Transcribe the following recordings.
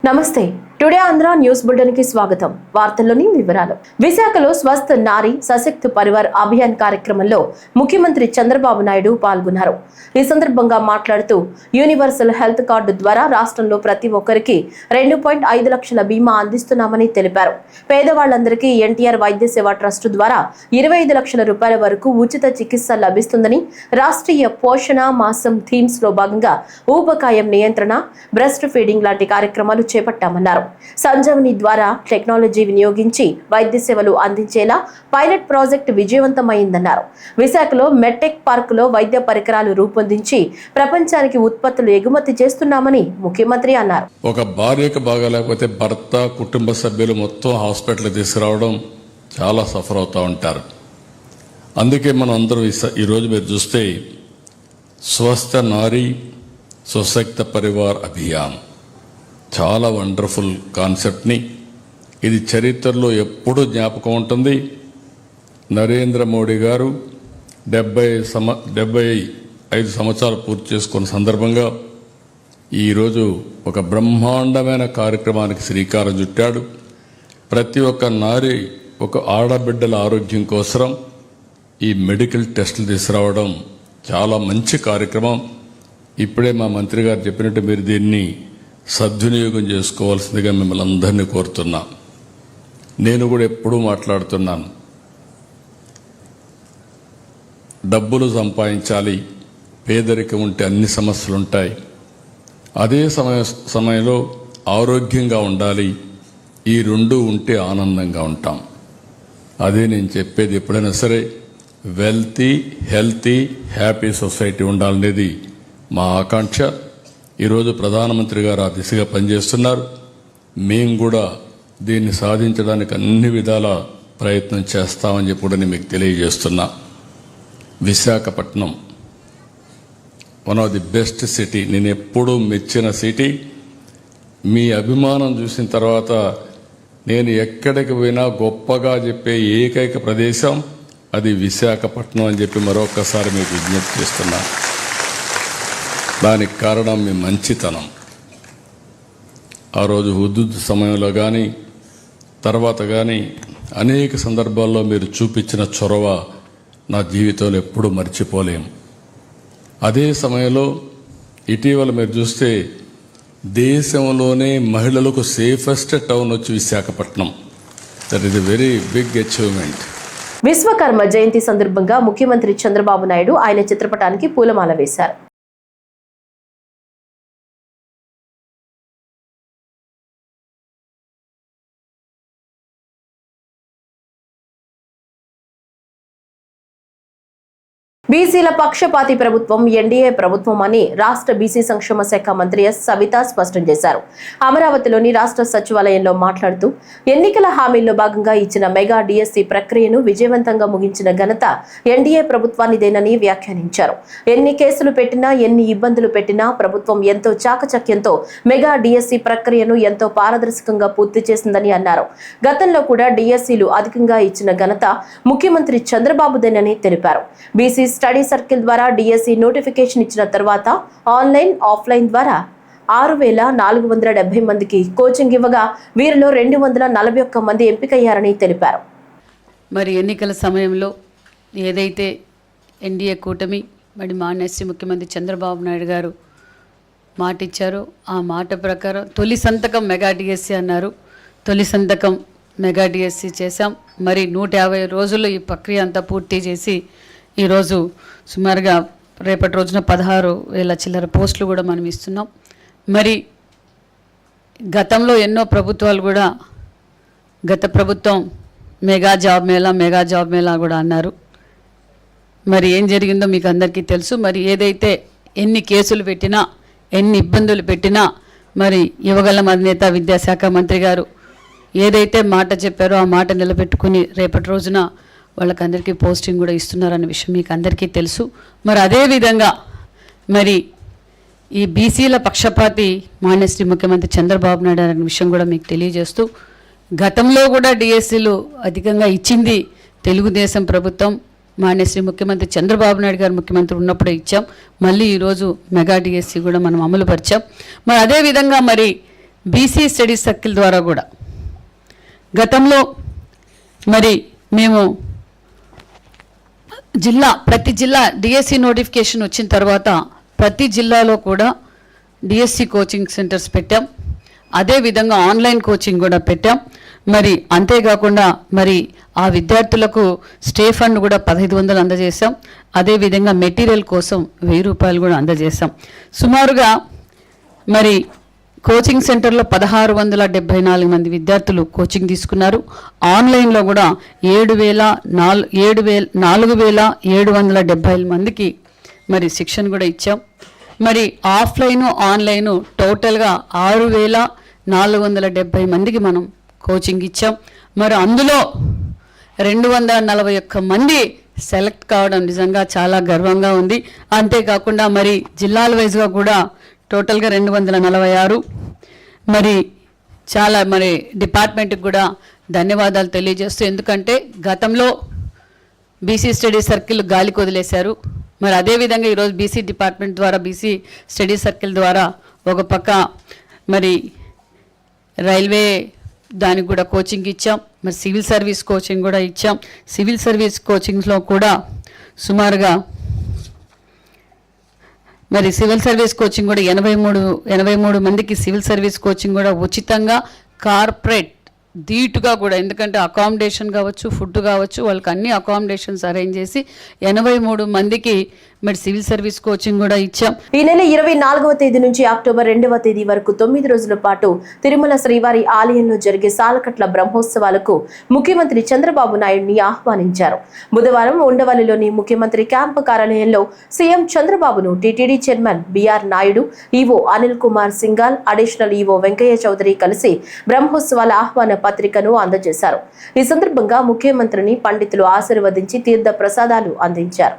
నమస్తే. Today Andhra news bulletin కి స్వాగతం. వార్తల్లోని వివరాలు. విశాఖలో స్వస్థ నారీ సశక్త్ పరివార్ అభియాన్ కార్యక్రమంలో ముఖ్యమంత్రి చంద్రబాబు నాయుడు పాల్గొన్నారు. ఈ సందర్భంగా మాట్లాడుతూ యూనివర్సల్ హెల్త్ కార్డు ద్వారా రాష్ట్రంలో ప్రతి ఒక్కరికి 2.5 లక్షల బీమా అందిస్తున్నామని తెలిపారు. పేదవాళ్లందరికీ ఎన్టీఆర్ వైద్య సేవా ట్రస్ట్ ద్వారా 25 లక్షల రూపాయల వరకు ఉచిత చికిత్స లభిస్తుందని, రాష్ట్రీయ పోషణ మాసం థీమ్స్ లో భాగంగా ఊబకాయం నియంత్రణ, బ్రెస్ట్ ఫీడింగ్ లాంటి కార్యక్రమాలు చేపట్టామన్నారు. సంజీవని ద్వారా టెక్నాలజీ వినియోగించి వైద్య సేవలు అందించేలా పైలట్ ప్రాజెక్ట్ విజయవంతమైందన్నారు. విశాఖలో మెట్టెక్ పార్క్ లో వైద్య పరికరాలు రూపొందించి ప్రపంచానికి ఉత్పత్తులు ఎగుమతి చేస్తున్నామని ముఖ్యమంత్రి అన్నారు. ఒక భార్యకు బాగాలేకపోతే భర్త, కుటుంబ సభ్యులు మొత్తం హాస్పిటల్ తీసుకురావడం చాలా సఫర్ అవుతూ ఉంటారు. అందుకే మనం అందరూ ఈరోజు మీరు చూస్తే స్వస్థ నారీ సశక్త పరివార్ అభియాన్ చాలా వండర్ఫుల్ కాన్సెప్ట్ని, ఇది చరిత్రలో ఎప్పుడూ జ్ఞాపకం ఉంటుంది. నరేంద్ర మోడీ గారు 75 సంవత్సరాలు పూర్తి చేసుకున్న సందర్భంగా ఈరోజు ఒక బ్రహ్మాండమైన కార్యక్రమానికి శ్రీకారం చుట్టాడు. ప్రతి ఒక్క నారి, ఒక ఆడబిడ్డల ఆరోగ్యం కోసం ఈ మెడికల్ టెస్టులు తీసుకురావడం చాలా మంచి కార్యక్రమం. ఇప్పుడే మా మంత్రి గారు చెప్పినట్టు మీరు దీన్ని సద్వినియోగం చేసుకోవాల్సిందిగా మిమ్మల్ని అందరినీ కోరుతున్నా. నేను కూడా ఎప్పుడూ మాట్లాడుతున్నాను, డబ్బులు సంపాదించాలి, పేదరికం ఉంటే అన్ని సమస్యలు ఉంటాయి, అదే సమయంలో ఆరోగ్యంగా ఉండాలి. ఈ రెండు ఉంటే ఆనందంగా ఉంటాం. అదే నేను చెప్పేది. ఎప్పుడైనా సరే వెల్తీ, హెల్తీ, హ్యాపీ సొసైటీ ఉండాలనేది మా ఆకాంక్ష. ఈరోజు ప్రధానమంత్రి గారు ఆ దిశగా పనిచేస్తున్నారు. మేము కూడా దీన్ని సాధించడానికి అన్ని విధాల ప్రయత్నం చేస్తామని చెప్పి కూడా నేను మీకు తెలియజేస్తున్నా. Visakhapatnam one of the best city, నేను ఎప్పుడూ మెచ్చిన సిటీ. మీ అభిమానం చూసిన తర్వాత నేను ఎక్కడికి పోయినా గొప్పగా చెప్పే ఏకైక ప్రదేశం అది విశాఖపట్నం అని చెప్పి మరొకసారి మీకు విజ్ఞప్తి చేస్తున్నాను. దానికి కారణం మీ మంచితనం. ఆ రోజు హుద్దుద్ సమయంలో కానీ తర్వాత కానీ అనేక సందర్భాల్లో మీరు చూపించిన చొరవ నా జీవితంలో ఎప్పుడూ మర్చిపోలేం. అదే సమయంలో ఇటీవల మీరు చూస్తే దేశంలోనే మహిళలకు సేఫెస్ట్ టౌన్ వచ్చి Visakhapatnam. That is a very big achievement. Vishwakarma Jayanti సందర్భంగా ముఖ్యమంత్రి చంద్రబాబు నాయుడు ఆయన చిత్రపటానికి పూలమాల వేశారు. బీసీల పక్షపాతి ప్రభుత్వం ఎన్డీఏ ప్రభుత్వం అని రాష్ట్ర బీసీ సంక్షేమ శాఖ మంత్రి ఎస్ సవిత స్పష్టం చేశారు. అమరావతిలోని రాష్ట్ర సచివాలయంలో మాట్లాడుతూ ఎన్నికల హామీల్లో భాగంగా ఇచ్చిన మెగా డిఎస్సీ ప్రక్రియను విజయవంతంగా ముగించిన ఘనత ఎన్డీఏ ప్రభుత్వానిదేనని వ్యాఖ్యానించారు. ఎన్ని కేసులు పెట్టినా, ఎన్ని ఇబ్బందులు పెట్టినా ప్రభుత్వం ఎంతో చాకచక్యంతో మెగా డిఎస్సీ ప్రక్రియను ఎంతో పారదర్శకంగా పూర్తి చేసిందని అన్నారు. గతంలో కూడా డిఎస్సీలు అధికంగా ఇచ్చిన ఘనత ముఖ్యమంత్రి చంద్రబాబుదేనని తెలిపారు. బీసీ స్టడీ సర్కిల్ ద్వారా డిఎస్సీ నోటిఫికేషన్ ఇచ్చిన తర్వాత ఆన్లైన్, ఆఫ్లైన్ ద్వారా 6,470 మందికి కోచింగ్ ఇవ్వగా వీరిలో 241 మంది ఎంపికయ్యారని తెలిపారు. మరి ఎన్నికల సమయంలో ఏదైతే ఎన్డీఏ కూటమి మరి మాన్యశ్రీ ముఖ్యమంత్రి చంద్రబాబు నాయుడు గారు మాట ఇచ్చారో ఆ మాట ప్రకారం తొలి సంతకం మెగా డిఎస్సీ అన్నారు. తొలి సంతకం మెగా డిఎస్సీ చేశాం. మరి 150 రోజుల్లో ఈ ప్రక్రియ అంతా పూర్తి చేసి ఈరోజు సుమారుగా రేపటి రోజున 16,000 చిల్లర పోస్టులు కూడా మనం ఇస్తున్నాం. మరి గతంలో ఎన్నో ప్రభుత్వాలు కూడా గత ప్రభుత్వం మెగా జాబ్ మేళా కూడా అన్నారు. మరి ఏం జరిగిందో మీకు అందరికీ తెలుసు. మరి ఏదైతే ఎన్ని కేసులు పెట్టినా, ఎన్ని ఇబ్బందులు పెట్టినా మరి యువగళం అధినేత విద్యాశాఖ మంత్రి గారు ఏదైతే మాట చెప్పారో ఆ మాట నిలబెట్టుకుని రేపటి రోజున వాళ్ళకందరికీ పోస్టింగ్ కూడా ఇస్తున్నారన్న విషయం మీకు అందరికీ తెలుసు. మరి అదేవిధంగా మరి ఈ బీసీల పక్షపాతి మాన్యశ్రీ ముఖ్యమంత్రి చంద్రబాబు నాయుడు అనే విషయం కూడా మీకు తెలియజేస్తూ, గతంలో కూడా డిఎస్సీలు అధికంగా ఇచ్చింది తెలుగుదేశం ప్రభుత్వం. మాన్యశ్రీ ముఖ్యమంత్రి చంద్రబాబు నాయుడు గారు ముఖ్యమంత్రి ఉన్నప్పుడే ఇచ్చాం. మళ్ళీ ఈరోజు మెగా డిఎస్సీ కూడా మనం అమలు పరిచాం. మరి అదేవిధంగా మరి బీసీ స్టడీ సర్కిల్ ద్వారా కూడా గతంలో మరి మేము ప్రతి జిల్లా డిఎస్సి నోటిఫికేషన్ వచ్చిన తర్వాత ప్రతి జిల్లాలో కూడా డిఎస్సి కోచింగ్ సెంటర్స్ పెట్టాం. అదేవిధంగా ఆన్లైన్ కోచింగ్ కూడా పెట్టాం. మరి అంతేకాకుండా మరి ఆ విద్యార్థులకు స్టే ఫండ్ కూడా 1500 అందజేశాం. అదేవిధంగా మెటీరియల్ కోసం 1000 రూపాయలు కూడా అందజేశాం. సుమారుగా మరి కోచింగ్ సెంటర్లో 1674 మంది విద్యార్థులు కోచింగ్ తీసుకున్నారు. ఆన్లైన్లో కూడా 4770 మందికి మరి శిక్షణ కూడా ఇచ్చాం. మరి ఆఫ్లైను ఆన్లైను టోటల్గా 6470 మందికి మనం కోచింగ్ ఇచ్చాం. మరి అందులో 241 మంది సెలెక్ట్ కావడం నిజంగా చాలా గర్వంగా ఉంది. అంతేకాకుండా మరి జిల్లాల వైజ్గా కూడా టోటల్గా 246. మరి చాలా మరి డిపార్ట్మెంట్కి కూడా ధన్యవాదాలు తెలియజేస్తూ, ఎందుకంటే గతంలో బీసీ స్టడీ సర్కిల్ గాలికి వదిలేశారు. మరి అదేవిధంగా ఈరోజు బీసీ డిపార్ట్మెంట్ ద్వారా బీసీ స్టడీ సర్కిల్ ద్వారా ఒక పక్క మరి రైల్వే దానికి కూడా కోచింగ్ ఇచ్చాం. మరి సివిల్ సర్వీస్ కోచింగ్ కూడా ఇచ్చాం. సివిల్ సర్వీస్ కోచింగ్స్లో కూడా సుమారుగా మరి సివిల్ సర్వీస్ కోచింగ్ కూడా 83 మందికి సివిల్ సర్వీస్ కోచింగ్ కూడా ఉచితంగా కార్పొరేట్ ధీటుగా కూడా, ఎందుకంటే అకామిడేషన్ కావచ్చు, ఫుడ్ కావచ్చు, వాళ్ళకి అన్ని అకామిడేషన్స్ అరేంజ్ చేసి 83 మందికి మరి సివిల్ సర్వీస్ కోచింగ్ కూడా ఇచ్చాం. ఈ నెల 24వ తేదీ నుంచి అక్టోబర్ 2వ తేదీ వరకు 9 రోజుల పాటు తిరుమల శ్రీవారి ఆలయంలో జరిగే సాలకట్ల బ్రహ్మోత్సవాలకు ముఖ్యమంత్రి చంద్రబాబు నాయుడిని ఆహ్వానించారు. బుధవారం ఉండవల్లిలోని ముఖ్యమంత్రి క్యాంపు కార్యాలయంలో సీఎం చంద్రబాబును TTD chairman BR Naidu, EO Anil Kumar Singhal, additional EO Venkaiah Chowdary కలిసి బ్రహ్మోత్సవాల ఆహ్వాన పత్రికను అందజేశారు. ఈ సందర్భంగా ముఖ్యమంత్రిని పండితులు ఆశీర్వదించి తీర్థ ప్రసాదాలు అందించారు.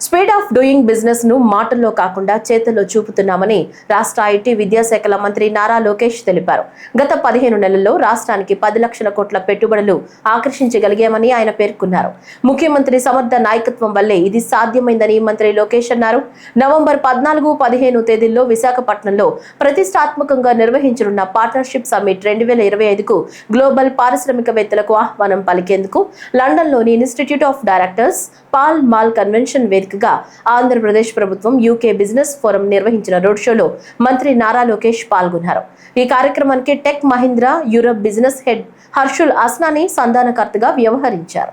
స్పీడ్ ఆఫ్ డూయింగ్ బిజినెస్ ను మాటల్లో కాకుండా చేతల్లో చూపుతున్నామని రాష్ట్ర ఐటీ విద్యాశాఖల మంత్రి నారా లోకేష్ తెలిపారు. గత 15 నెలల్లో రాష్ట్రానికి 10 లక్షల కోట్ల పెట్టుబడులు ఆకర్షించగలిగామని ఆయన పేర్కొన్నారు. ముఖ్యమంత్రి సమర్థ నాయకత్వం వల్లే ఇది సాధ్యమైందని మంత్రి లోకేష్ అన్నారు. నవంబర్ 14, 15 తేదీల్లో విశాఖపట్నంలో ప్రతిష్టాత్మకంగా నిర్వహించనున్న పార్ట్నర్షిప్ సమ్మిట్ 2025కు గ్లోబల్ పారిశ్రామికవేత్తలకు ఆహ్వానం పలికేందుకు లండన్లోని institute of directors Pall Mall convention వేదికగా ఆంధ్రప్రదేశ్ ప్రభుత్వం యూకే బిజినెస్ ఫోరం నిర్వహించిన రోడ్ షోలో మంత్రి నారా లోకేష్ పాల్గొన్నారు. ఈ కార్యక్రమానికి tech Mahindra Europe business head Harshul Asnani సంధానకర్తగా వ్యవహరించారు.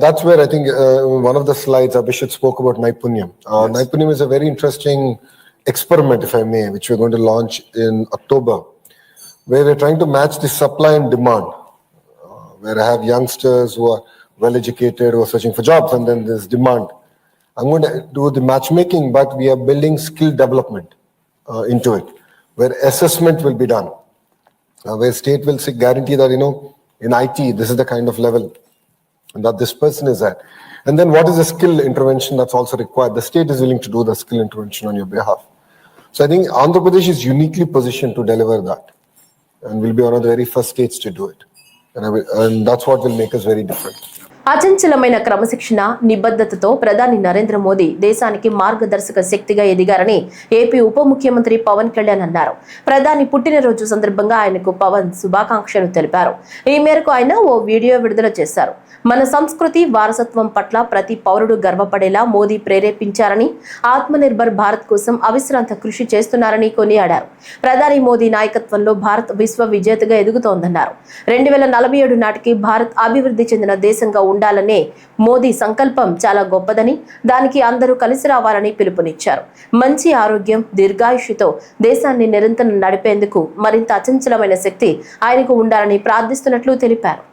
That's where I think one of the slides Abhishek spoke about Naipunyam. Naipunyam is a very interesting experiment, if I may, which we're going to launch in October, where we're trying to match the supply and demand, where I have youngsters who are well-educated, who are searching for jobs, and then there's demand. I'm going to do the matchmaking, but we are building skill development into it, where assessment will be done, where state will guarantee that, in IT, this is the kind of level that this person is at. And then what is the skill intervention that's also required? The state is willing to do the skill intervention on your behalf. So I think Andhra Pradesh is uniquely positioned to deliver that, and will be one of the very first states to do it. And that's what will make us very different. అచంచలమైన క్రమశిక్షణ, నిబద్ధతతో ప్రధాని నరేంద్ర మోదీ దేశానికి మార్గదర్శక శక్తిగా ఎదిగారని AP ఉప ముఖ్యమంత్రి పవన్ కళ్యాణ్ అన్నారు. ప్రధాని పుట్టినరోజు సందర్భంగా ఆయనకు పవన్ శుభాకాంక్షలు తెలిపారు. ఈ మేరకు ఆయన ఓ వీడియో విడుదల చేశారు. మన సంస్కృతి వారసత్వం పట్ల ప్రతి పౌరుడు గర్వపడేలా మోదీ ప్రేరేపించారని, ఆత్మనిర్భర్ భారత్ కోసం అవిశ్రాంత కృషి చేస్తున్నారని కొనియాడారు. ప్రధాని మోదీ నాయకత్వంలో భారత్ విశ్వ విజేతగా ఎదుగుతోందన్నారు. 2047 నాటికి భారత్ అభివృద్ధి చెందిన దేశంగా ఉండాలనే మోదీ సంకల్పం చాలా గొప్పదని, దానికి అందరూ కలిసి రావాలని పిలుపునిచ్చారు. మంచి ఆరోగ్యం, దీర్ఘాయుష్యుతో దేశాన్ని నిరంతరం నడిపేందుకు మరింత అచంచలమైన శక్తి ఆయనకు ఉండాలని ప్రార్థిస్తున్నట్లు తెలిపారు.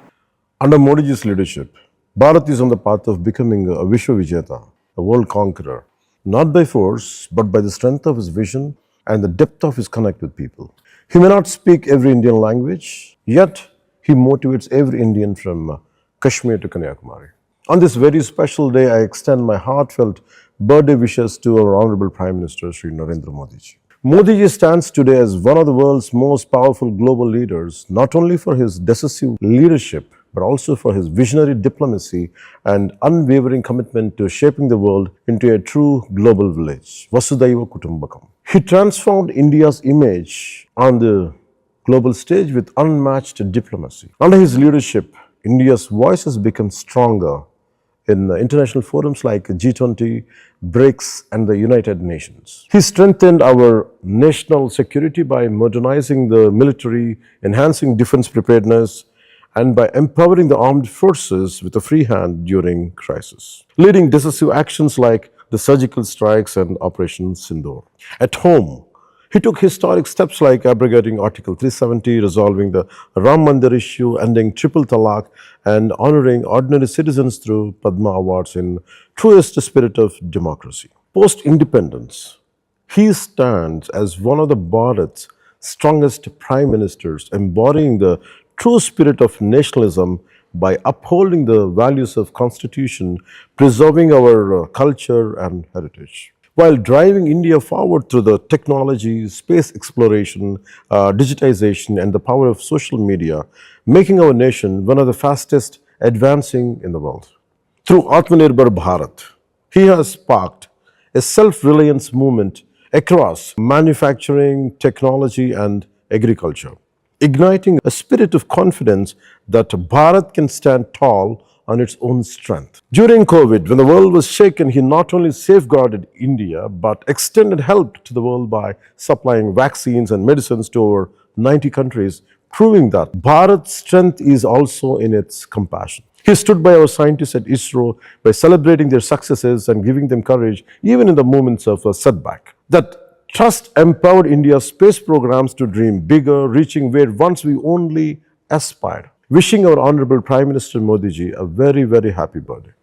Under Modi's leadership, Bharat is on the path of becoming a Vishwa Vijeta, a world conqueror, not by force, but by the strength of his vision and the depth of his connect with people. He may not speak every Indian language, yet he motivates every Indian from Kashmir to Kanyakumari. On this very special day, I extend my heartfelt birthday wishes to our Honorable Prime Minister, Shri Narendra Modi ji. Modi ji stands today as one of the world's most powerful global leaders, not only for his decisive leadership, but also for his visionary diplomacy and unwavering commitment to shaping the world into a true global village. Vasudhaiva Kutumbakam. He transformed India's image on the global stage with unmatched diplomacy. Under his leadership, India's voice has become stronger in international forums like G20, BRICS, and the United Nations. He strengthened our national security by modernizing the military, enhancing defense preparedness, and by empowering the armed forces with a free hand during crisis, leading decisive actions like the surgical strikes and Operation Sindoor. At home, he took historic steps like abrogating Article 370, resolving the Ram Mandir issue, ending triple talaq, and honoring ordinary citizens through Padma Awards in truest spirit of democracy. Post-independence, he stands as one of the Bharat's strongest prime ministers, embodying the true spirit of nationalism by upholding the values of Constitution, preserving our culture and heritage, while driving India forward through the technology, space exploration, digitization, and the power of social media, making our nation one of the fastest advancing in the world. Through Atmanirbhar Bharat, he has sparked a self-reliance movement across manufacturing, technology, and agriculture, igniting a spirit of confidence that Bharat can stand tall on its own strength. During COVID, when the world was shaken, he not only safeguarded India, but extended help to the world by supplying vaccines and medicines to over 90 countries, proving that Bharat's strength is also in its compassion. He stood by our scientists at ISRO by celebrating their successes and giving them courage even in the moments of a setback. That trust empowered India's space programs to dream bigger, reaching where once we only aspired. Wishing our Honorable Prime Minister Modi ji a very, very happy birthday.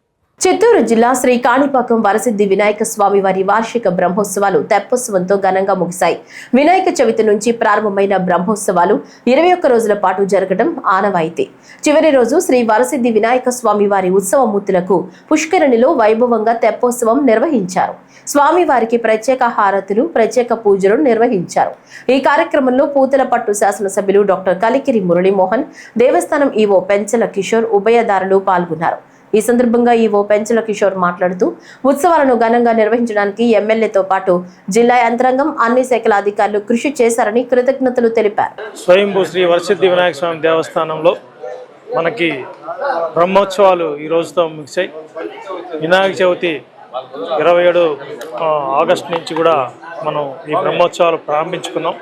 Chittoor జిల్లా శ్రీ కాణిపాకం వరసిద్ధి వినాయక స్వామి వారి వార్షిక బ్రహ్మోత్సవాలు తెప్పోత్సవంతో ఘనంగా ముగిశాయి. వినాయక చవితి నుంచి ప్రారంభమైన బ్రహ్మోత్సవాలు 21 రోజుల పాటు జరగడం ఆనవాయితీ. చివరి రోజు శ్రీ వరసిద్ధి వినాయక స్వామి వారి ఉత్సవమూర్తులకు పుష్కరిణిలో వైభవంగా తెప్పోత్సవం నిర్వహించారు. స్వామివారికి ప్రత్యేక హారతులు, ప్రత్యేక పూజలు నిర్వహించారు. ఈ కార్యక్రమంలో పూతలపట్టు శాసనసభ్యులు డాక్టర్ కలికిరి మురళీమోహన్, దేవస్థానం ఈవో పెంచల కిషోర్, ఉభయదారులు పాల్గొన్నారు. ఈ సందర్భంగా ఈవో పెంచల కిషోర్ మాట్లాడుతూ ఉత్సవాలను ఘనంగా నిర్వహించడానికి ఎమ్మెల్యేతో పాటు జిల్లా యంత్రాంగం, అన్ని శాఖల అధికారులు కృషి చేశారని కృతజ్ఞతలు తెలిపారు. స్వయంభూ శ్రీ వరసిద్ధి వినాయక స్వామి దేవస్థానంలో మనకి బ్రహ్మోత్సవాలు ఈ రోజుతో ముగిశాయి. వినాయక చవితి 27 ఆగస్టు నుంచి కూడా మనం ఈ బ్రహ్మోత్సవాలు ప్రారంభించుకున్నాం.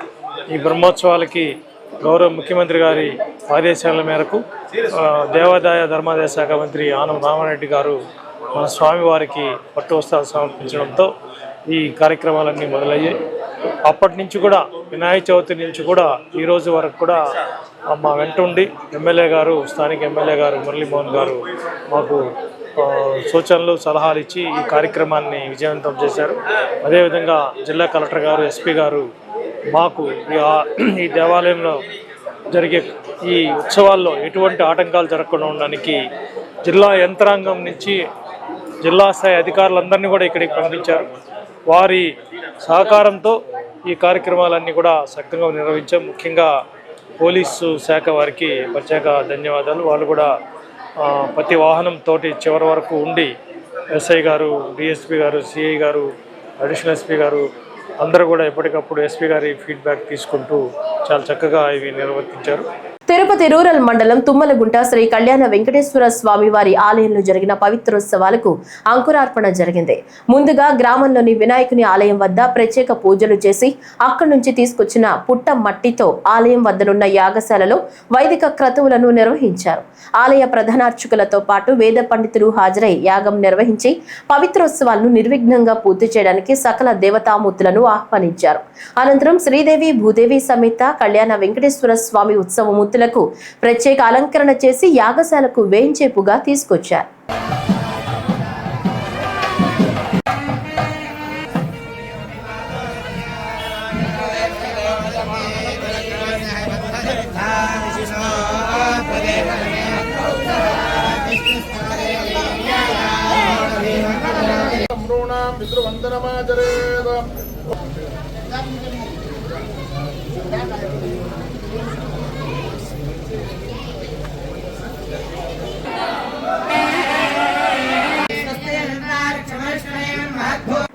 ఈ బ్రహ్మోత్సవాలకి గౌరవ ముఖ్యమంత్రి గారి ఆదేశాల మేరకు దేవాదాయ ధర్మాదాయ శాఖ మంత్రి ఆనం రామారెడ్డి గారు మన స్వామివారికి పట్టు వస్త్రాలు సమర్పించడంతో ఈ కార్యక్రమాలన్నీ మొదలయ్యాయి. అప్పటి నుంచి కూడా వినాయక చవితి నుంచి కూడా ఈరోజు వరకు కూడా మా వెంట ఉండి ఎమ్మెల్యే గారు, స్థానిక ఎమ్మెల్యే గారు మురళీమోహన్ గారు మాకు సూచనలు, సలహాలు ఇచ్చి ఈ కార్యక్రమాన్ని విజయవంతం చేశారు. అదేవిధంగా జిల్లా కలెక్టర్ గారు, ఎస్పీ గారు మాకు ఈ దేవాలయంలో జరిగే ఈ ఉత్సవాల్లో ఎటువంటి ఆటంకాలు జరగకుండా ఉండడానికి జిల్లా యంత్రాంగం నుంచి జిల్లా స్థాయి అధికారులందరినీ కూడా ఇక్కడికి పంపించారు. వారి సహకారంతో ఈ కార్యక్రమాలన్నీ కూడా సక్రమంగా నిర్వహించాం. ముఖ్యంగా పోలీసు శాఖ వారికి ప్రత్యేక ధన్యవాదాలు. వాళ్ళు కూడా ప్రతి వాహనంతో చివరి వరకు ఉండి ఎస్ఐ గారు, డిఎస్పీ గారు, సిఐ గారు, అడిషనల్ ఎస్పీ గారు అందరూ కూడా ఎప్పటికప్పుడు ఎస్పీ గారి ఫీడ్బ్యాక్ తీసుకుంటూ చాలా చక్కగా ఇవి నిర్వర్తించారు. తిరుపతి రూరల్ మండలం తుమ్మలగుంట శ్రీ కళ్యాణ వెంకటేశ్వర స్వామి వారి ఆలయంలో జరిగిన పవిత్రోత్సవాలకు అంకురార్పణ జరిగింది. ముందుగా గ్రామంలోని వినాయకుని ఆలయం వద్ద ప్రత్యేక పూజలు చేసి అక్కడి నుంచి తీసుకొచ్చిన పుట్ట మట్టితో ఆలయం వద్దనున్న యాగశాలలో వైదిక క్రతువులను నిర్వహించారు. ఆలయ ప్రధానార్చకులతో పాటు వేద పండితులు హాజరై యాగం నిర్వహించి పవిత్రోత్సవాలను నిర్విఘ్నంగా పూర్తి చేయడానికి సకల దేవతామూర్తులను ఆహ్వానించారు. అనంతరం శ్రీదేవి భూదేవి సమేత కళ్యాణ వెంకటేశ్వర స్వామి ఉత్సవమూర్తులకు ప్రత్యేక అలంకరణ చేసి యాగశాలకు వేంచేపుగా తీసుకొచ్చారు.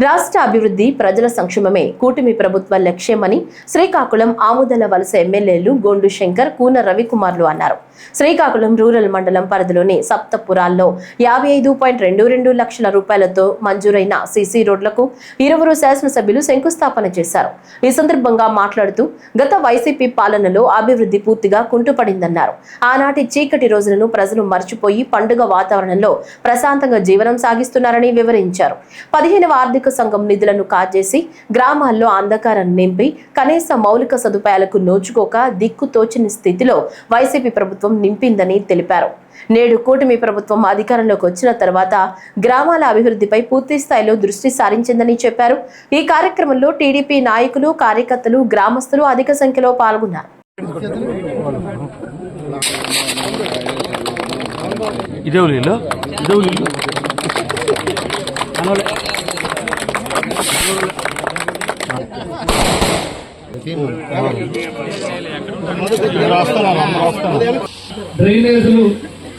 రాష్ట్ర అభివృద్ధి ప్రజల సంక్షేమమే కూటమి ప్రభుత్వ లక్ష్యమని శ్రీకాకుళం ఆముదల వలస ఎమ్మెల్యేలు గోండు శంకర్, కూన రవికుమార్లు అన్నారు. శ్రీకాకుళం రూరల్ మండలం పరిధిలోని సప్తపురాల్లో 55.22 లక్షల రూపాయలతో మంజూరైన సీసీ రోడ్లకు 20 శాసనసభ్యులు శంకుస్థాపన చేశారు. ఈ సందర్భంగా మాట్లాడుతూ గత వైసీపీ పాలనలో అభివృద్ధి పూర్తిగా కుంటుపడిందన్నారు. ఆనాటి చీకటి రోజులను ప్రజలు మర్చిపోయి పండుగ వాతావరణంలో ప్రశాంతంగా జీవనం సాగిస్తున్నారని వివరించారు. 15వ ఆర్థిక సంఘం నిధులను కాజేసి గ్రామాల్లో అంధకారం నింపి కనీస మౌలిక సదుపాయాలకు నోచుకోక దిక్కుతోచని స్థితిలో వైసీపీ ప్రభుత్వం నింపిందని తెలిపారు. నేడు కూటమి ప్రభుత్వం అధికారంలోకి వచ్చిన తర్వాత గ్రామాల అభివృద్ధిపై పూర్తి స్థాయిలో దృష్టి సారించిందని చెప్పారు. ఈ కార్యక్రమంలో టీడీపీ నాయకులు, కార్యకర్తలు, గ్రామస్తులు అధిక సంఖ్యలో పాల్గొన్నారు. డ్రైనేజీలు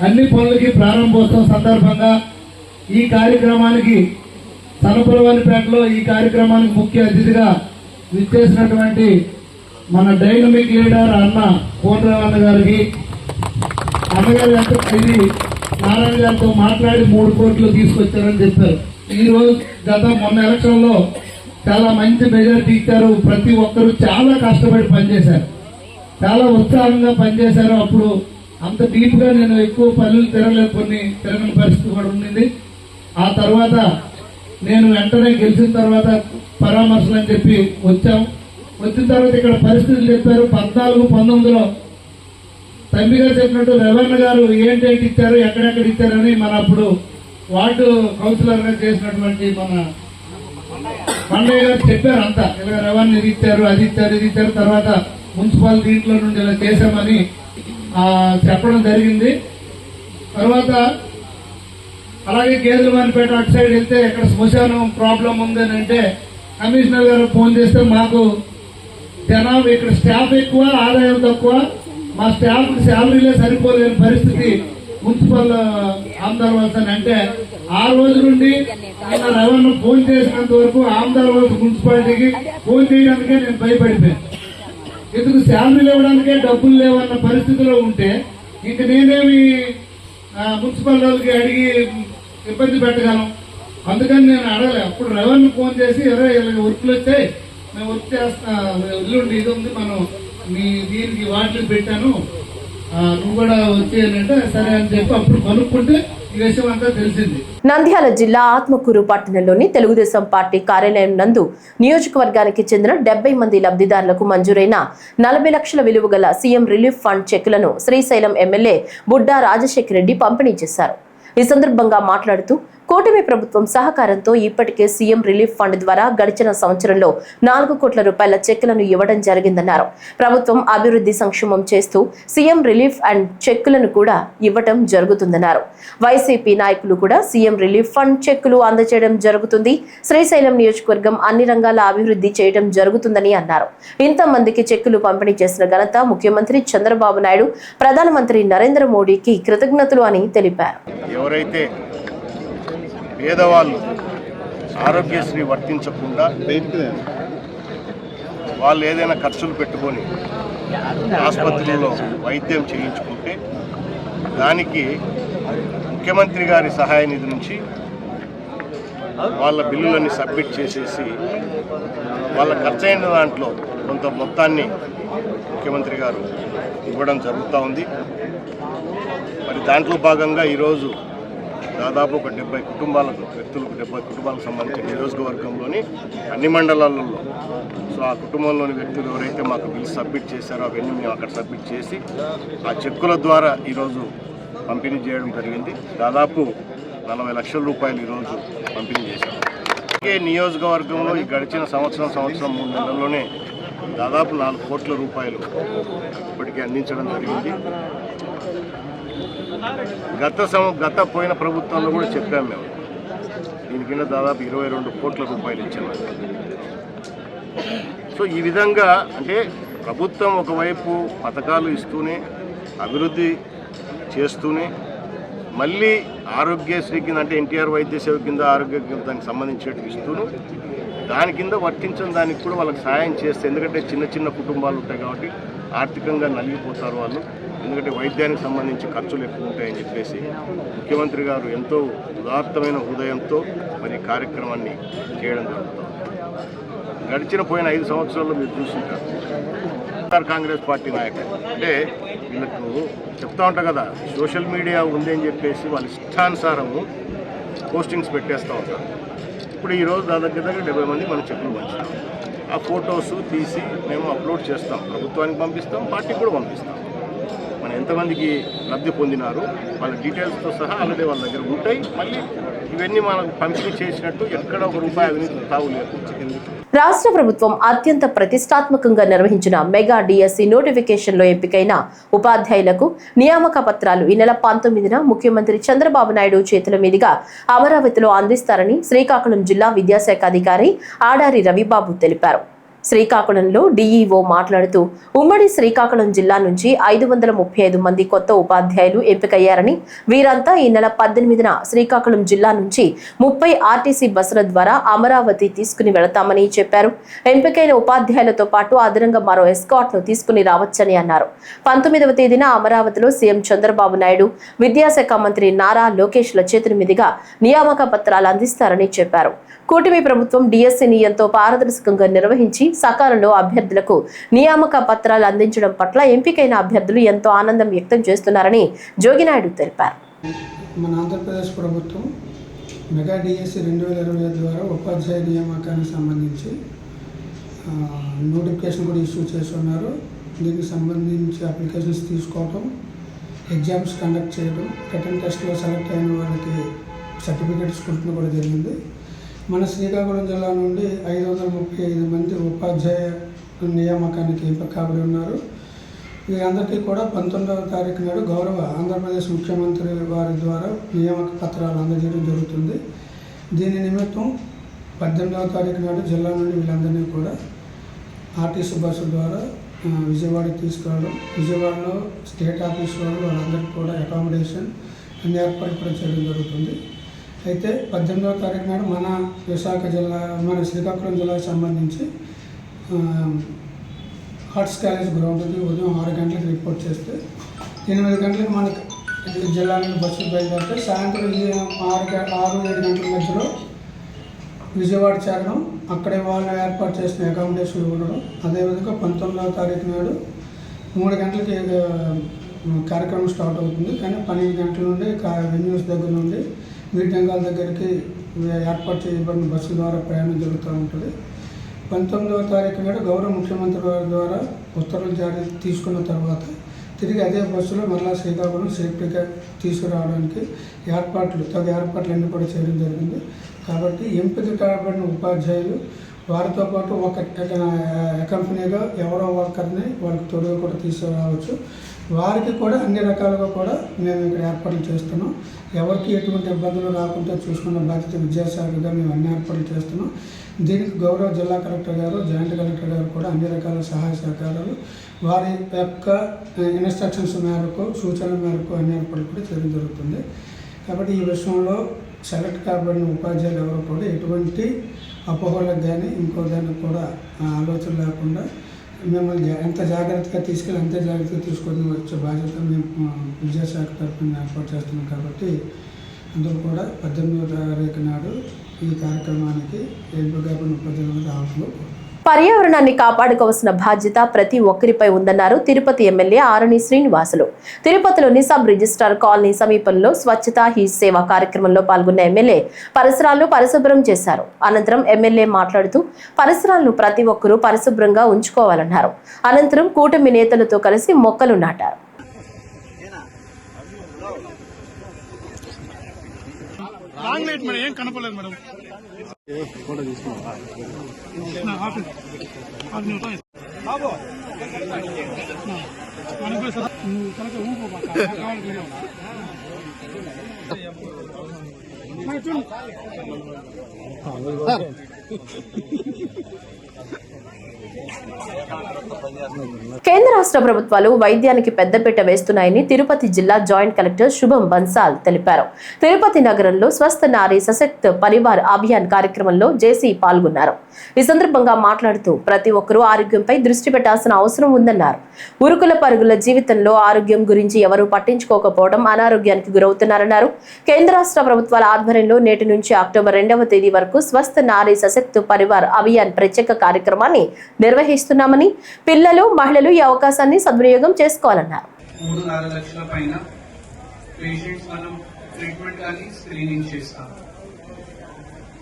అన్ని పనులకి ప్రారంభోత్సవం సందర్భంగా ఈ కార్యక్రమానికి సనపరవానిపేటలో ఈ కార్యక్రమానికి ముఖ్య అతిథిగా విచ్చేసినటువంటి మన డైనమిక్ లీడర్ అన్న కోనరావన్న గారికి, అన్నగారు ఇది నారాయణ గారితో మాట్లాడి 3 కోట్లు తీసుకొచ్చారని చెప్పారు. ఈ రోజు మొన్న ఎలక్షన్ లో చాలా మంచి మెజారిటీ ఇచ్చారు. ప్రతి ఒక్కరూ చాలా కష్టపడి పనిచేశారు, చాలా ఉత్సాహంగా పనిచేశారు. అప్పుడు అంత డీప్ గా నేను ఎక్కువ పనులు తిరగని పరిస్థితి కూడా ఉండింది. ఆ తర్వాత నేను వెంటనే గెలిచిన తర్వాత పరామర్శలు అని చెప్పి వచ్చాం. వచ్చిన తర్వాత ఇక్కడ పరిస్థితులు చెప్పారు. 14-19లో తమ్మి గారు చెప్పినట్టు రెవెన్యూ గారు ఏంటేంటి ఇచ్చారు, ఎక్కడెక్కడ ఇచ్చారని మన అప్పుడు వార్డు కౌన్సిలర్ గా చేసినటువంటి మన మండయ్య గారు చెప్పారు. అంతా ఇలా రెవెన్యూ ఇది ఇచ్చారు, అది ఇచ్చారు, ఇది ఇచ్చారు, తర్వాత మున్సిపల్ దీంట్లో నుండి ఇలా చేశామని చెప్పడం జరిగింది. తర్వాత అలాగే కేంద్రమానిపేట అటు సైడ్ వెళ్తే ఇక్కడ శ్మశానం ప్రాబ్లం ఉందని అంటే కమిషనర్ గారు ఫోన్ చేస్తే మాకు జనాభా ఇక్కడ స్టాఫ్ ఎక్కువ, ఆదాయం తక్కువ, మా స్టాఫ్ శాలరీలే సరిపోలేని పరిస్థితి మున్సిపల్ ఆమదార్ అంటే ఆ రోజు నుండి ఆయన రెవెన్యూ ఫోన్ చేసినంత వరకు ఆమదార్ మున్సిపాలిటీకి ఫోన్ చేయడానికే నేను భయపడిపోయాను. ఎందుకు శాలరీలు ఇవ్వడానికే డబ్బులు లేవన్న పరిస్థితిలో ఉంటే ఇంక నేనేమి మున్సిపల్ వాళ్ళకి అడిగి ఇబ్బంది పెట్టగలను. అందుకని నేను అడగలే. అప్పుడు రెవెన్యూ ఫోన్ చేసి వర్క్లు వచ్చాయి, మేము వర్క్ చేస్తా, ఇల్లుండి ఇది ఉంది, మనం మీ దీనికి వాటికి పెట్టాను, నువ్వు కూడా వచ్చేయాలంటే సరే అని చెప్పి అప్పుడు కనుక్కుంటే ఈ విషయం అంతా తెలిసింది. నంద్యాల జిల్లా ఆత్మకూరు పట్టణంలోని తెలుగుదేశం పార్టీ కార్యాలయం నందు నియోజకవర్గానికి చెందిన 70 మంది లబ్ధిదారులకు మంజూరైన 40 లక్షల విలువ గల సీఎం రిలీఫ్ ఫండ్ చెక్కులను శ్రీశైలం ఎమ్మెల్యే బుడ్డా రాజశేఖర రెడ్డి పంపిణీ చేశారు. ఈ సందర్భంగా మాట్లాడుతూ కూటమి ప్రభుత్వం సహకారంతో ఇప్పటికే సీఎం రిలీఫ్ ఫండ్ ద్వారా గడిచిన సంవత్సరంలో 4 కోట్ల రూపాయల చెక్కులను ఇవ్వడం జరిగిందన్నారు. ప్రభుత్వం అభివృద్ధి సంక్షేమం చేస్తూ సీఎం రిలీఫ్ అండ్ చెక్కులను కూడా ఇవ్వటం జరుగుతుందన్నారు. వైసీపీ నాయకులు కూడా సీఎం రిలీఫ్ ఫండ్ చెక్కులు అందజేయడం జరుగుతుంది. శ్రీశైలం నియోజకవర్గం అన్ని రంగాల అభివృద్ధి చేయడం జరుగుతుందని అన్నారు. ఇంతమందికి చెక్కులు పంపిణీ చేసిన ఘనత ముఖ్యమంత్రి చంద్రబాబు నాయుడు, ప్రధానమంత్రి నరేంద్ర మోడీకి కృతజ్ఞతలు అని తెలిపారు. ఎవరైతే పేదవాళ్ళు ఆరోగ్యశ్రీ వర్తించకుండా వాళ్ళు ఏదైనా ఖర్చులు పెట్టుకొని ఆసుపత్రిలో వైద్యం చేయించుకుంటే దానికి ముఖ్యమంత్రి గారి సహాయ నిధి నుంచి వాళ్ళ బిల్లులన్నీ సబ్మిట్ చేసేసి వాళ్ళ ఖర్చయిన దాంట్లో కొంత మొత్తాన్ని ముఖ్యమంత్రి గారు ఇవ్వడం జరుగుతూ ఉంది. మరి దాంట్లో భాగంగా ఈరోజు దాదాపు ఒక 70 కుటుంబాలకు, వ్యక్తులకు 70 కుటుంబాలకు సంబంధించిన నియోజకవర్గంలోని అన్ని మండలాలలో సో ఆ కుటుంబంలోని వ్యక్తులు ఎవరైతే మాకు బిల్లు సబ్మిట్ చేశారో అవన్నీ మేము అక్కడ సబ్మిట్ చేసి ఆ చెక్కుల ద్వారా ఈరోజు పంపిణీ చేయడం జరిగింది. దాదాపు 40 లక్షల రూపాయలు ఈరోజు పంపిణీ చేశారు. అలాగే నియోజకవర్గంలో ఈ గడిచిన సంవత్సరం 3 నెలల్లోనే దాదాపు 4 కోట్ల రూపాయలు ఇప్పటికీ అందించడం జరిగింది. గత పోయిన ప్రభుత్వంలో కూడా చెప్పాము మేము, దీని కింద దాదాపు 22 కోట్ల రూపాయలు ఇచ్చాము. సో ఈ విధంగా అంటే ప్రభుత్వం ఒకవైపు పథకాలు ఇస్తూనే అభివృద్ధి చేస్తూనే మళ్ళీ ఆరోగ్యశ్రీ కింద అంటే ఎన్టీఆర్ వైద్య సేవ కింద ఆరోగ్య దానికి సంబంధించినట్టు ఇస్తూను దాని కింద వర్తించిన దానికి కూడా వాళ్ళకి సాయం చేస్తే, ఎందుకంటే చిన్న చిన్న కుటుంబాలు ఉంటాయి కాబట్టి ఆర్థికంగా నలిగిపోతారు వాళ్ళు, ఎందుకంటే వైద్యానికి సంబంధించి ఖర్చులు ఎక్కువ ఉంటాయని చెప్పేసి ముఖ్యమంత్రి గారు ఎంతో ఉదాత్తమైన హృదయంతో మరి కార్యక్రమాన్ని చేయడం జరుగుతుంది. పోయిన 5 సంవత్సరాల్లో మీరు చూస్తుంటారు కాంగ్రెస్ పార్టీ నాయకులు అంటే వీళ్ళకు చెప్తా ఉంటాం కదా, సోషల్ మీడియా ఉంది అని చెప్పేసి వాళ్ళ ఇష్టానుసారము పోస్టింగ్స్ పెట్టేస్తూ ఉంటారు. ఇప్పుడు ఈరోజు దగ్గర 70 మంది మన చెప్పులు పంచుతాం. ఆ ఫొటోస్ తీసి మేము అప్లోడ్ చేస్తాం, ప్రభుత్వానికి పంపిస్తాం, పార్టీకి కూడా పంపిస్తాం. మనం ఎంతమందికి లబ్ధి పొందినారు వాళ్ళ డీటెయిల్స్తో సహా ఆల్రెడీ వాళ్ళ దగ్గర ఉంటాయి. మళ్ళీ ఇవన్నీ మనం పంపిణీ చేసినట్టు ఎక్కడ ₹1 అవినీతి తావులేదు. రాష్ట్ర ప్రభుత్వం అత్యంత ప్రతిష్టాత్మకంగా నిర్వహించిన మెగా డిఎస్సి నోటిఫికేషన్లో ఎంపికైన ఉపాధ్యాయులకు నియామక పత్రాలు ఈ నెల 19న ముఖ్యమంత్రి చంద్రబాబు నాయుడు చేతుల మీదుగా అమరావతిలో అందిస్తారని శ్రీకాకుళం జిల్లా విద్యాశాఖ అధికారి ఆడారి రవిబాబు తెలిపారు. శ్రీకాకుళంలో డీఈఓ మాట్లాడుతూ ఉమ్మడి శ్రీకాకుళం జిల్లా నుంచి 535 మంది కొత్త ఉపాధ్యాయులు ఎంపికయ్యారని, వీరంతా ఈ నెల 18న శ్రీకాకుళం జిల్లా నుంచి 30 ఆర్టీసీ బస్సుల ద్వారా అమరావతి తీసుకుని వెళతామని చెప్పారు. ఎంపికైన ఉపాధ్యాయులతో పాటు అదనంగా మరో ఎస్కాట్ ను తీసుకుని రావచ్చని అన్నారు. 19వ తేదీన అమరావతిలో సీఎం చంద్రబాబు నాయుడు, విద్యాశాఖ మంత్రి నారా లోకేష్ల చేతుల మీదుగా నియామక పత్రాలు అందిస్తారని చెప్పారు. కూటమి ప్రభుత్వం డిఎస్సిని ఎంతో పారదర్శకంగా నిర్వహించి సకాలంలో అభ్యర్థులకు నియామక పత్రాలు అందించడం పట్ల ఎంపికైన అభ్యర్థులు ఎంతో ఆనందం వ్యక్తం చేస్తున్నారని జోగినాయుడు తెలిపారు. మన ఆంధ్రప్రదేశ్ ప్రభుత్వం మెగా డిఎస్సి 2025 ద్వారా ఉపాధ్యాయ నియామకానికి సంబంధించి నోటిఫికేషన్ కూడా ఇష్యూ చేస్తున్నారు. దీనికి సంబంధించి అప్లికేషన్స్ తీసుకోవడం, ఎగ్జామ్స్ కండక్ట్ చేయడం, రిటర్న్ టెస్ట్లో సెలెక్ట్ అయిన వాళ్ళకి సర్టిఫికేట్స్ కొట్టడం కూడా జరిగింది. మన శ్రీకాకుళం జిల్లా నుండి 535 మంది ఉపాధ్యాయ నియామకానికి ఎంపిక కాబడి ఉన్నారు. వీరందరికీ కూడా 19వ తారీఖు నాడు గౌరవ ఆంధ్రప్రదేశ్ ముఖ్యమంత్రి వారి ద్వారా నియామక పత్రాలు అందజేయడం జరుగుతుంది. దీని నిమిత్తం 18వ తారీఖు నాడు జిల్లా నుండి వీళ్ళందరినీ కూడా ఆర్టీసీ బస్సు ద్వారా విజయవాడకి తీసుకురావడం, విజయవాడలో స్టేట్ ఆఫీస్ వాళ్ళు వాళ్ళందరికీ కూడా అకామిడేషన్ అన్ని ఏర్పాట్లు కూడా చేయడం జరుగుతుంది. అయితే 18వ తారీఖు నాడు మన శ్రీకాకుళం జిల్లాకు సంబంధించి ఆర్ట్స్ కాలేజ్ గ్రౌండ్కి ఉదయం 6 గంటలకు రిపోర్ట్ చేస్తే 8 గంటలకు మనకి జిల్లా నుండి బస్సులు బయలుదేరితే సాయంత్రం 6-7 గంటల మధ్యలో విజయవాడ చేరడం, అక్కడే వాళ్ళు ఏర్పాటు చేసిన అకామిడేషన్ ఇవ్వడం. అదేవిధంగా 19వ తారీఖు నాడు 3 గంటలకి కార్యక్రమం స్టార్ట్ అవుతుంది. కానీ 12 గంటల నుండి వెన్యూస్ దగ్గర నుండి మీటింగ్ హాల్ దగ్గరికి ఏర్పాటు చేయబడిన బస్సు ద్వారా ప్రయాణం జరుగుతూ ఉంటుంది. 19వ తారీఖు నాడు గౌరవ ముఖ్యమంత్రి వారి ద్వారా ఉత్తర్వులు జారీ తీసుకున్న తర్వాత తిరిగి అదే బస్సులో మరలా శ్రీకాకుళం సేఫ్టీగా తీసుకురావడానికి తగు ఏర్పాట్లన్నీ కూడా చేయడం జరిగింది. కాబట్టి ఎంపిక కాబడిన ఉపాధ్యాయులు వారితో పాటు ఒక కంపెనీగా ఎవరో ఒకరిని వాళ్ళకి తోడుగా కూడా తీసుకురావచ్చు. వారికి కూడా అన్ని రకాలుగా కూడా మేము ఇక్కడ ఏర్పాట్లు చేస్తున్నాం. ఎవరికి ఎటువంటి ఇబ్బందులు రాకుండా చూసుకున్న బాధ్యత విద్యాశాఖగా మేము అన్ని ఏర్పాట్లు చేస్తున్నాం. దీనికి గౌరవ జిల్లా కలెక్టర్ గారు, జాయింట్ కలెక్టర్ గారు కూడా అన్ని రకాల సహాయ సహకారాలు వారి యొక్క ఇన్స్ట్రక్షన్స్ మేరకు, సూచనల మేరకు అన్ని ఏర్పాట్లు కూడా చేయడం జరుగుతుంది. కాబట్టి ఈ విషయంలో సెలెక్ట్ కాబడిన ఉపాధ్యాయులు ఎవరు కూడా ఎటువంటి అపోహలకు కానీ ఇంకో దానికి కూడా ఆలోచన లేకుండా మిమ్మల్ని ఎంత జాగ్రత్తగా తీసుకెళ్ళి అంతే జాగ్రత్తగా తీసుకొని వచ్చే బాధ్యత మేము విద్యాశాఖ తరఫున ఏర్పాటు చేస్తున్నాం. కాబట్టి అందరూ కూడా 18వ తారీఖు నాడు ఈ కార్యక్రమానికి ఎంపిక ఉపాధ్యాయులు రావడంలో పర్యావరణాన్ని కాపాడుకోవాల్సిన బాధ్యత ప్రతి ఒక్కరిపై ఉందన్నారు తిరుపతి ఎమ్మెల్యే ఆరణి శ్రీనివాసులు. తిరుపతిలోని సబ్ రిజిస్ట్రార్ కాలనీ సమీపంలో స్వచ్ఛతా హీ సేవ కార్యక్రమంలో పాల్గొన్న ఎమ్మెల్యే పరిసరాలను పరిశుభ్రం చేశారు. అనంతరం ఎమ్మెల్యే మాట్లాడుతూ పరిసరాలను ప్రతి ఒక్కరూ పరిశుభ్రంగా ఉంచుకోవాలన్నారు. అనంతరం కూటమి నేతలతో కలిసి మొక్కలు నాటారు. కేంద్ర రాష్ట్ర ప్రభుత్వాలు వైద్యానికి పెద్దపీట వేస్తున్నాయని తిరుపతి జిల్లా జాయింట్ కలెక్టర్ శుభం బన్సాల్ తెలిపారు. తిరుపతి నగరంలో స్వస్థ నారీ సశక్త్ పరివార్ అభియాన్ కార్యక్రమంలో జేసీ పాల్గొన్నారు. ఈ సందర్భంగా మాట్లాడుతూ ప్రతి ఒక్కరూ ఆరోగ్యంపై దృష్టి పెట్టాల్సిన అవసరం ఉందన్నారు. ఉరుకుల పరుగుల జీవితంలో ఆరోగ్యం గురించి ఎవరూ పట్టించుకోకపోవడం అనారోగ్యానికి గురవుతున్నారన్నారు. కేంద్ర రాష్ట్ర ప్రభుత్వాల ఆధ్వర్యంలో నేటి నుంచి అక్టోబర్ 2వ తేదీ వరకు స్వస్థ నారీ సశక్త్ పరివార్ అభియాన్ ప్రత్యేక కార్యక్రమాన్ని నిర్వహిస్తున్నామని, పిల్లలు మహిళలు ఈ అవకాశాన్ని సద్వినియోగం చేసుకోవాలన్నారు. 3-4 లక్షల పైన పేషెంట్స్ మనం ట్రీట్మెంట్ కానీ స్క్రీనింగ్ చేస్తాం.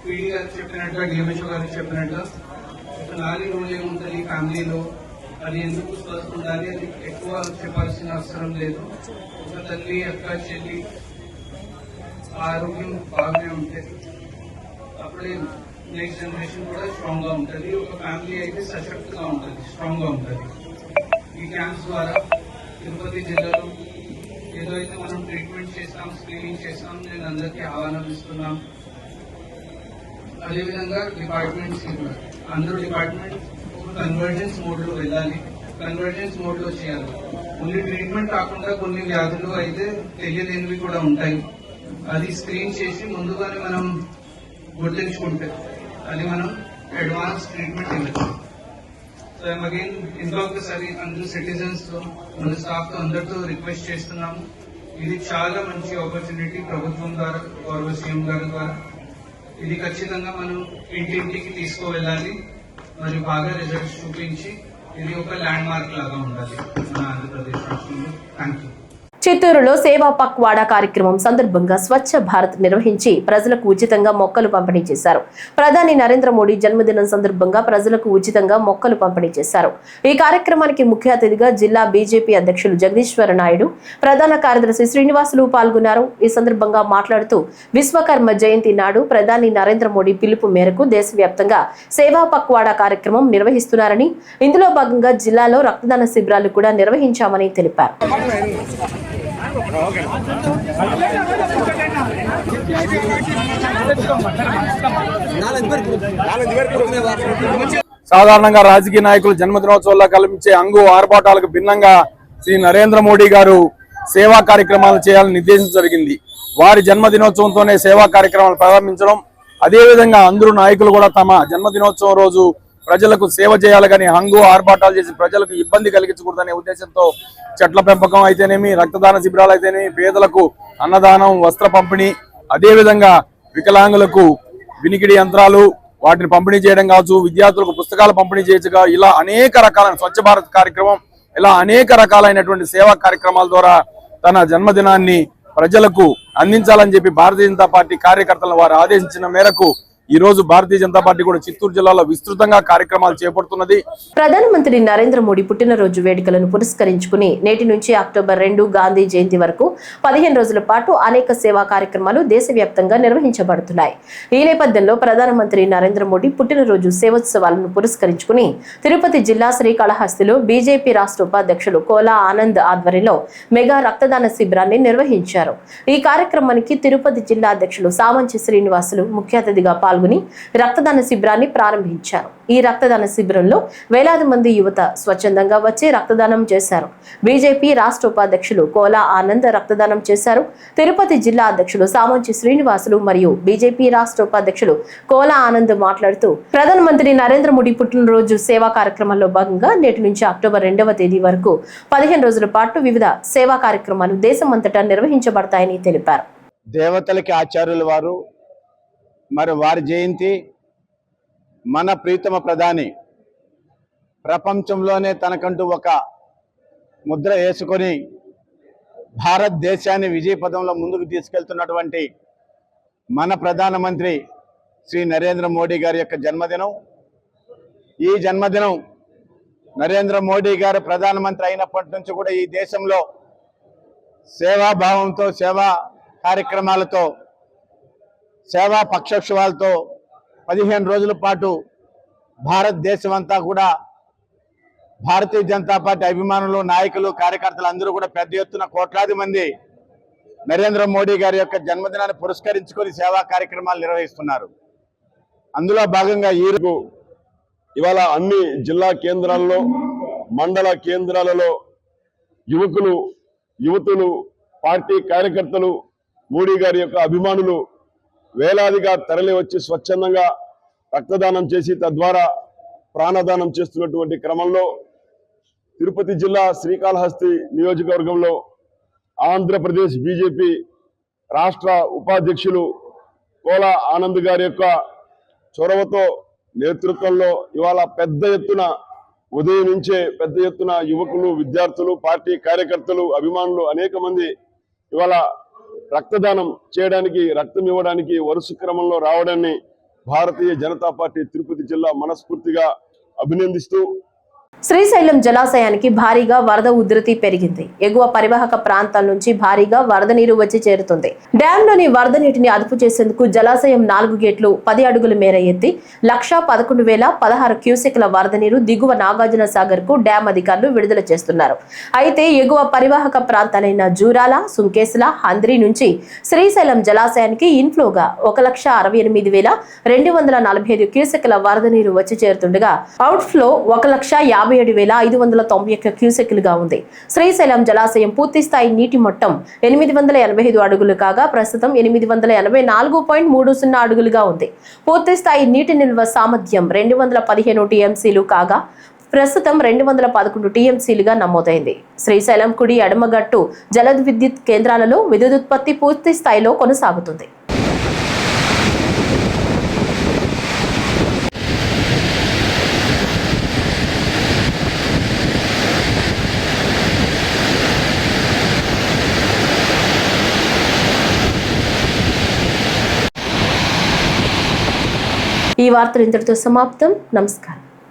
పీడీ గారు చెప్పినట్టుగా, డిఎంహెచ్ఓ గారు చెప్పినట్టుగా ఒక నారీ రోల్ ఏముంటుంది ఫ్యామిలీలో, అది ఎందుకు స్వస్థ ఉండాలి అది ఎక్కువ చెప్పాల్సిన అవసరం లేదు. ఒక తల్లి అక్క చెల్లి ఆరోగ్యం బాగానే ఉంటుంది, అప్పుడే నెక్స్ట్ జనరేషన్ కూడా స్ట్రాంగ్ గా ఉంటుంది. ఒక ఫ్యామిలీ అయితే సశక్తిగా ఉంటుంది, స్ట్రాంగ్ గా ఉంటుంది. ఈ క్యాంప్స్ ద్వారా తిరుపతి జిల్లాలో ఏదో అయితే మనం ట్రీట్మెంట్ చేస్తాం, స్క్రీనింగ్ చేస్తాం, నేను అందరికీ ఆహ్వానం ఇస్తున్నాం. అదేవిధంగా డిపార్ట్మెంట్స్ అందరూ డిపార్ట్మెంట్ ఒక కన్వర్జెన్స్ మోడ్ లో వెళ్ళాలి, కన్వర్జెన్స్ మోడ్ లో చేయాలి. ఓన్లీ ట్రీట్మెంట్ కాకుండా కొన్ని వ్యాధులు అయితే తెలియలేనివి కూడా ఉంటాయి, అది స్క్రీన్ చేసి ముందుగానే మనం గుర్తించుకుంటే అది మనం అడ్వాన్స్ ట్రీట్మెంట్ ఇవ్వచ్చు. సో ఐఎమ్ అగైన్ ఇంకొకసారి అందరూ సిటిజన్స్ తో మన స్టాఫ్ తో అందరితో రిక్వెస్ట్ చేస్తున్నాము, ఇది చాలా మంచి ఆపర్చునిటీ ప్రభుత్వం ద్వారా, గౌరవ సీఎం గారి ద్వారా. ఇది ఖచ్చితంగా మనం ఇంటింటికి తీసుకువెళ్ళాలి, మరి బాగా రిజల్ట్స్ చూపించి ఇది ఒక ల్యాండ్ మార్క్ లాగా ఉండాలి మన ఆంధ్రప్రదేశ్ రాష్ట్రంలో. Thank you. చిత్తూరులో సేవా పక్వాడా కార్యక్రమం సందర్భంగా స్వచ్ఛ భారత్ నిర్వహించి ప్రజలకు ఉచితంగా మొక్కలు పంపిణీ చేశారు. ప్రధాని నరేంద్ర మోడీ జన్మదినం సందర్భంగా ప్రజలకు ఉచితంగా మొక్కలు పంపిణీ చేశారు. ఈ కార్యక్రమానికి ముఖ్య అతిథిగా జిల్లా బీజేపీ అధ్యక్షులు జగదీశ్వర నాయుడు, ప్రధాన కార్యదర్శి శ్రీనివాసులు పాల్గొన్నారు. ఈ సందర్భంగా మాట్లాడుతూ విశ్వకర్మ జయంతి నాడు ప్రధాని నరేంద్ర మోడీ పిలుపు మేరకు దేశవ్యాప్తంగా సేవా పక్వాడా కార్యక్రమం నిర్వహిస్తున్నారని, ఇందులో భాగంగా జిల్లాలో రక్తదాన శిబిరాలు కూడా నిర్వహించామని తెలిపారు. సాధారణంగా రాజకీయ నాయకులు జన్మదినోత్సవాల్లో కల్పించే అంగు ఆర్భాటాలకు భిన్నంగా శ్రీ నరేంద్ర మోడీ గారు సేవా కార్యక్రమాలు చేయాలని నిర్దేశించడం జరిగింది. వారి జన్మదినోత్సవంతోనే సేవా కార్యక్రమాలు ప్రారంభించడం, అదేవిధంగా అందరూ నాయకులు కూడా తమ జన్మదినోత్సవం రోజు ప్రజలకు సేవ చేయాలి కానీ హంగు ఆర్భాటాలు చేసి ప్రజలకు ఇబ్బంది కలిగించకూడదనే ఉద్దేశంతో చెట్ల పెంపకం అయితేనేమి, రక్తదాన శిబిరాలు అయితేనేమి, పేదలకు అన్నదానం, వస్త్ర పంపిణీ, అదేవిధంగా వికలాంగులకు వినికిడి యంత్రాలు వాటిని పంపిణీ చేయడం కావచ్చు, విద్యార్థులకు పుస్తకాలు పంపిణీ చేయొచ్చుగా, ఇలా అనేక రకాలైన స్వచ్ఛ భారత్ కార్యక్రమం, ఇలా అనేక రకాలైనటువంటి సేవా కార్యక్రమాల ద్వారా తన జన్మదినాన్ని ప్రజలకు అందించాలని చెప్పి భారతీయ జనతా పార్టీ కార్యకర్తలను వారు ఆదేశించిన మేరకు ఈ రోజు భారతీయ జనతా పార్టీ కూడా చిత్తూరు జిల్లాలో విస్తృతంగా కార్యక్రమాలు చేపడుతున్నది. ప్రధానమంత్రి నరేంద్ర మోడీ పుట్టినరోజు వేడుకలను పురస్కరించుకుని నేటి నుంచి అక్టోబర్ 2 గాంధీ జయంతి వరకు 15 రోజుల పాటు అనేక సేవా కార్యక్రమాలు దేశవ్యాప్తంగా నిర్వహించబడుతున్నాయి. ఈ నేపథ్యంలో ప్రధానమంత్రి నరేంద్ర మోడీ పుట్టినరోజు సేవోత్సవాలను పురస్కరించుకుని తిరుపతి జిల్లా శ్రీకాళహస్తిలో బీజేపీ రాష్ట్ర ఉపాధ్యక్షులు కోలా ఆనంద్ ఆధ్వర్యంలో మెగా రక్తదాన శిబిరాన్ని నిర్వహించారు. ఈ కార్యక్రమానికి తిరుపతి జిల్లా అధ్యక్షులు సామంచి శ్రీనివాసులు ముఖ్య అతిథిగా పాల్గొని రక్తదాన శిబిరాన్ని ప్రారంభించారు. ఈ రక్తదాన శిబిరంలో వేలాది మంది యువత స్వచ్ఛందంగా వచ్చి రక్తదానం చేశారు. బీజేపీ రాష్ట్ర ఉపాధ్యక్షులు కోలా ఆనంద్ రక్తదానం చేశారు. తిరుపతి జిల్లా అధ్యక్షులు సామంచి శ్రీనివాసులు మరియు బీజేపీ రాష్ట్ర ఉపాధ్యక్షులు కోలా ఆనంద్ మాట్లాడుతూ ప్రధానమంత్రి నరేంద్ర మోడీ పుట్టినరోజు సేవా కార్యక్రమంలో భాగంగా నేటి నుంచి అక్టోబర్ 2వ తేదీ వరకు 15 రోజుల పాటు వివిధ సేవా కార్యక్రమాలు దేశమంతటా నిర్వహించబడతాయని తెలిపారు. దేవతలకి ఆచార్యుల వారు మరి వారి జయంతి, మన ప్రీతమ ప్రధాని ప్రపంచంలోనే తనకంటూ ఒక ముద్ర వేసుకొని భారతదేశాన్ని విజయపథంలో ముందుకు తీసుకెళ్తున్నటువంటి మన ప్రధానమంత్రి శ్రీ నరేంద్ర మోడీ గారి యొక్క జన్మదినం. ఈ జన్మదినం నరేంద్ర మోడీ గారు ప్రధానమంత్రి అయినప్పటి నుంచి కూడా ఈ దేశంలో సేవాభావంతో, సేవా కార్యక్రమాలతో, సేవా పక్షోత్సవాలతో 15 రోజుల పాటు భారతదేశం అంతా కూడా భారతీయ జనతా పార్టీ అభిమానులు, నాయకులు, కార్యకర్తలు అందరూ కూడా పెద్ద ఎత్తున కోట్లాది మంది నరేంద్ర మోడీ గారి యొక్క జన్మదినాన్ని పురస్కరించుకొని సేవా కార్యక్రమాలు నిర్వహిస్తున్నారు. అందులో భాగంగా ఈరోజు ఇవాళ అన్ని జిల్లా కేంద్రాల్లో మండల కేంద్రాలలో యువతులు పార్టీ కార్యకర్తలు మోడీ గారి యొక్క అభిమానులు వేలాదిగా తరలి వచ్చి స్వచ్ఛందంగా రక్తదానం చేసి తద్వారా ప్రాణదానం చేస్తున్నటువంటి క్రమంలో తిరుపతి జిల్లా శ్రీకాళహస్తి నియోజకవర్గంలో ఆంధ్రప్రదేశ్ బీజేపీ రాష్ట్ర ఉపాధ్యక్షులు కోల ఆనంద్ గారి యొక్క చొరవతో నేతృత్వంలో ఇవాళ పెద్ద ఎత్తున ఉదయం నుంచే పెద్ద ఎత్తున యువకులు విద్యార్థులు పార్టీ కార్యకర్తలు అభిమానులు అనేక మంది ఇవాళ రక్తదానం చేయడానికి రక్తం ఇవ్వడానికి వరుస క్రమంలో రావడాన్ని భారతీయ జనతా పార్టీ తిరుపతి జిల్లా మనస్ఫూర్తిగా అభినందిస్తూ శ్రీశైలం జలాశయానికి భారీగా వరద ఉధృతి పెరిగింది. ఎగువ పరివాహక ప్రాంతాల నుంచి భారీగా వరద నీరు వచ్చి చేరుతుంది. డ్యాంలోని వరద నీటిని అదుపు చేసేందుకు జలాశయం 4 గేట్లు 10 అడుగుల మేర ఎత్తి 1,11,016 క్యూసెక్ల వరద నీరు దిగువ నాగార్జున సాగర్ కు డ్యాం అధికారులు విడుదల చేస్తున్నారు. అయితే ఎగువ పరివాహక ప్రాంతాలైన జూరాల, సుంకేసుల, హంద్రి నుంచి శ్రీశైలం జలాశయానికి ఇన్ఫ్లోగా 1,68,245 క్యూసెక్ల వరద నీరు వచ్చి చేరుతుండగా అవుట్ఫ్లో 1,57,591 క్యూసెక్లుగా ఉంది. శ్రీశైలం జలాశయం పూర్తి స్థాయి నీటి మట్టం 885 అడుగులు కాగా ప్రస్తుతం 884.30 అడుగులుగా ఉంది. పూర్తి స్థాయి నీటి నిల్వ సామర్థ్యం 215 టీఎంసీలు కాగా ప్రస్తుతం 211 టీఎంసీలుగా నమోదైంది. శ్రీశైలం కుడి ఎడమగట్టు జల విద్యుత్ కేంద్రాలలో విద్యుదుత్పత్తి పూర్తి స్థాయిలో కొనసాగుతుంది. ఈ వార్తలు ఇంతటితో సమాప్తం. నమస్కారం.